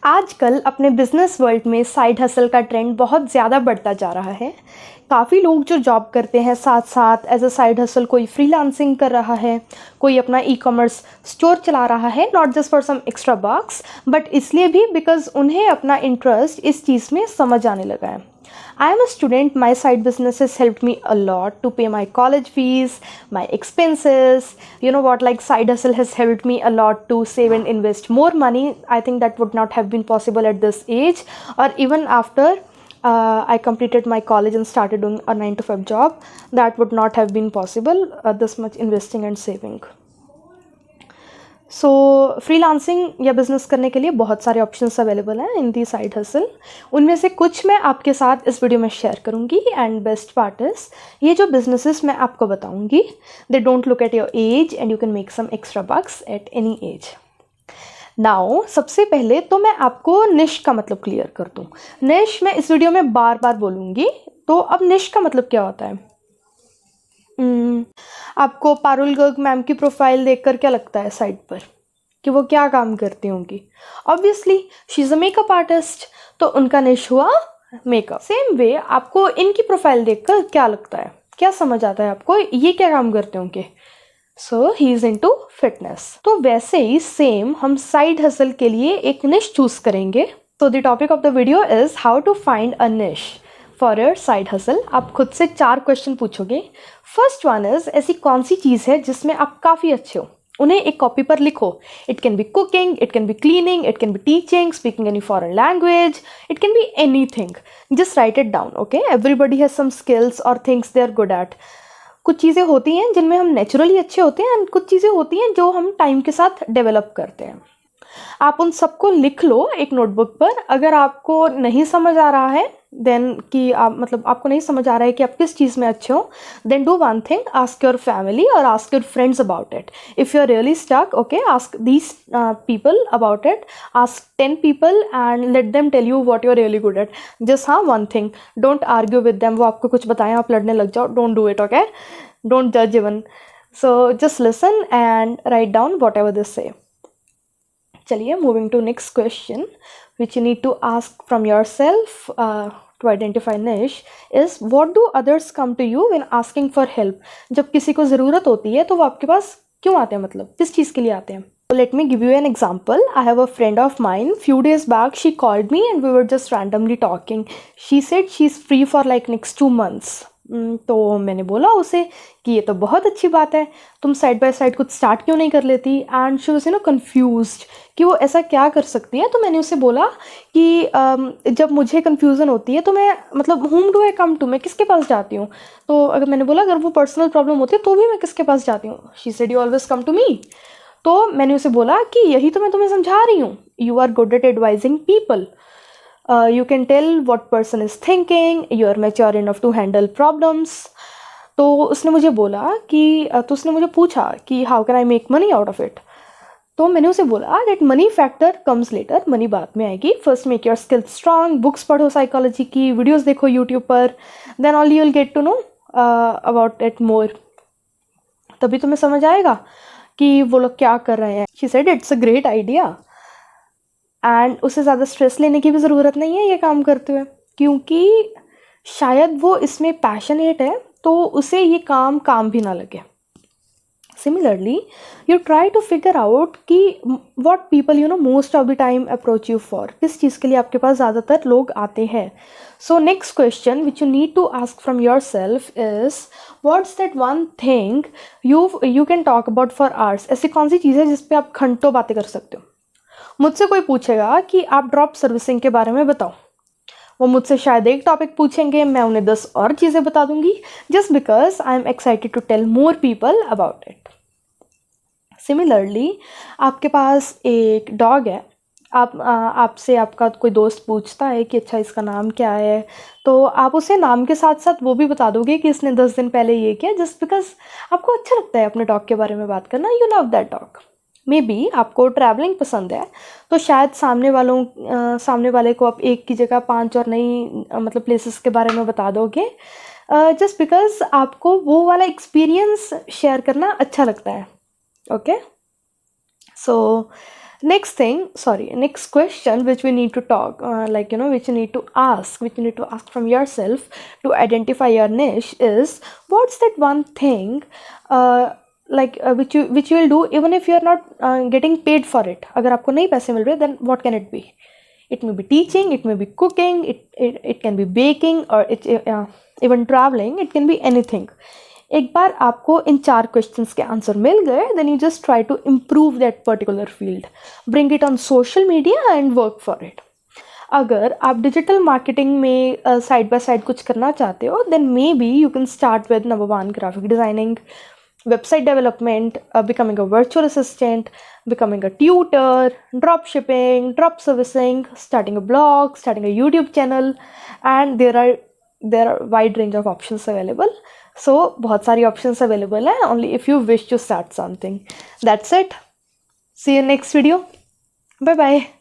आजकल अपने business world में साइड हसल का ट्रेंड बहुत ज़्यादा बढ़ता जा रहा है। काफ़ी लोग जो जॉब करते हैं साथ साथ एज अ साइड हसल, कोई फ्रीलांसिंग कर रहा है, कोई अपना ई कॉमर्स स्टोर चला रहा है, not just for some extra bucks but इसलिए भी बिकॉज उन्हें अपना इंटरेस्ट इस चीज़ में समझ आने लगा है। I am a student. My side business has helped me a lot to pay my college fees, my expenses. You know what, like side hustle has helped me a lot to save and invest more money. I think that would not have been possible at this age or even after I completed my college and started doing a 9 to 5 job. That would not have been possible, this much investing and saving. So freelancing या business करने के लिए बहुत सारे options available हैं इन दी side hustle. उनमें से कुछ मैं आपके साथ इस वीडियो में शेयर करूंगी एंड बेस्ट पार्ट इज़ ये जो बिजनेसेस मैं आपको बताऊंगी they don't look at your age and you can make some extra bucks at any age. Now सबसे पहले तो मैं आपको निश का मतलब क्लियर कर दूं। निश मैं इस वीडियो में बार बार बोलूँगी, तो अब निश का मतलब क्या होता है? आपको पारुल गर्ग मैम की प्रोफाइल देखकर क्या लगता है साइड पर कि वो क्या काम करती होंगी? Obviously she is a makeup artist, तो उनका निश हुआ मेकअप। सेम वे आपको इनकी प्रोफाइल देखकर क्या लगता है, क्या समझ आता है आपको ये क्या काम करते होंगे? So he is into fitness. तो वैसे ही सेम हम साइड हसल के लिए एक निश चूज करेंगे। तो the topic of the video is how to find a niche for your side hustle. आप खुद से 4 क्वेश्चन पूछोगे। फर्स्ट वन इज ऐसी कौन सी चीज़ है जिसमें आप काफ़ी अच्छे हो, उन्हें एक कॉपी पर लिखो। It can be cooking, it can be cleaning, it can be teaching, speaking any foreign language, it can be anything. Just write it down. Okay, everybody has some skills और things they are good at. कुछ चीज़ें होती हैं जिनमें हम naturally अच्छे होते हैं एंड कुछ चीज़ें होती हैं जो हम टाइम के साथ डेवलप करते हैं। आप उन सबको लिख लो एक नोटबुक पर। अगर आपको नहीं समझ आ रहा है देन कि आप मतलब आपको नहीं समझ आ रहा है कि आप किस चीज़ में अच्छे हो, then do one thing, ask your family और ask your friends about it. If you are really stuck, okay, ask these people about it, ask 10 people and let them tell you what you are really good at. Just हाँ, one thing, don't argue with them. वो आपको कुछ बताएं आप लड़ने लग जाओ, don't do it. Okay, don't जज even. So just listen and write down whatever this say. चलिए, moving to next question which you need to ask from yourself to identify niche is what do others come to you when asking for help? जब किसी को ज़रूरत होती है तो वो आपके पास क्यों आते हैं, मतलब किस चीज़ के लिए आते हैं? So let me give you an example. I have a friend of mine. Few days back she called me and we were just randomly talking. She said she's free for like next 2 months. तो मैंने बोला उसे कि ये तो बहुत अच्छी बात है, तुम साइड बाय साइड कुछ स्टार्ट क्यों नहीं कर लेती? एंड शी वाज कंफ्यूज्ड कि वो ऐसा क्या कर सकती है। तो मैंने उसे बोला कि जब मुझे कन्फ्यूज़न होती है तो मैं मतलब whom do I come to, मैं किसके पास जाती हूँ? तो अगर मैंने बोला अगर वो पर्सनल प्रॉब्लम होती है तो भी मैं किसके पास जाती हूँ? She said you always come to me. तो मैंने उसे बोला कि यही तो मैं तुम्हें समझा रही हूँ, you are good at advising people, you can tell what person is thinking, you are mature enough to handle problems. तो उसने मुझे बोला कि तो उसने मुझे पूछा कि how can I make money out of it? तो मैंने उसे बोला that money factor comes later, money बाद में आएगी। first make your skills strong, books पढ़ो साइकोलॉजी की, वीडियोस देखो यूट्यूब पर, then only you'll get to know about it more. तभी तुम्हें समझ आएगा कि वो लोग क्या कर रहे हैं। she said it's a great idea. And उसे ज़्यादा स्ट्रेस लेने की भी ज़रूरत नहीं है ये काम करते हुए, क्योंकि शायद वो इसमें पैशनेट है तो उसे ये काम भी ना लगे। Similarly you try to figure out कि what people you know most of the time approach you for, किस चीज़ के लिए आपके पास ज़्यादातर लोग आते हैं। So next question which you need to ask from yourself is what's that one thing you can talk about for hours. ऐसी कौन सी चीज़ है जिस पे आप घंटों बातें कर सकते हो? मुझसे कोई पूछेगा कि आप ड्रॉप सर्विसिंग के बारे में बताओ, वो मुझसे शायद एक टॉपिक पूछेंगे, मैं उन्हें 10 और चीज़ें बता दूंगी just because I am excited to tell more people about it. Similarly आपके पास एक डॉग है, आपसे आपका कोई दोस्त पूछता है कि अच्छा इसका नाम क्या है, तो आप उसे नाम के साथ साथ वो भी बता दोगे कि इसने 10 दिन पहले ये किया, जस्ट बिकॉज आपको अच्छा लगता है अपने डॉग के बारे में बात करना। You love that dog. May be आपको ट्रैवलिंग पसंद है तो शायद सामने वाले को आप एक की जगह 5 और नई मतलब प्लेसेस के बारे में बता दोगे जस्ट बिकॉज आपको वो वाला एक्सपीरियंस शेयर करना अच्छा लगता है। Okay, So next question which we need to talk, which you need to ask from yourself to identify your niche is, what's that one thing which you will do even if you are not getting paid for it. अगर आपको नहीं पैसे मिल रहे, then what can it be? It may be teaching, it may be cooking, it can be baking, or even traveling. It can be anything. एक बार आपको इन 4 questions के answer मिल गए, then you just try to improve that particular field, bring it on social media and work for it. अगर आप digital marketing में side by side कुछ करना चाहते हो, then maybe you can start with number 1 graphic designing, website development, becoming a virtual assistant, becoming a tutor, drop shipping, drop servicing, starting a blog, starting a YouTube channel, and there are wide range of options available. So बहुत सारी options available है, only if you wish to start something. That's it. See you next video. Bye bye.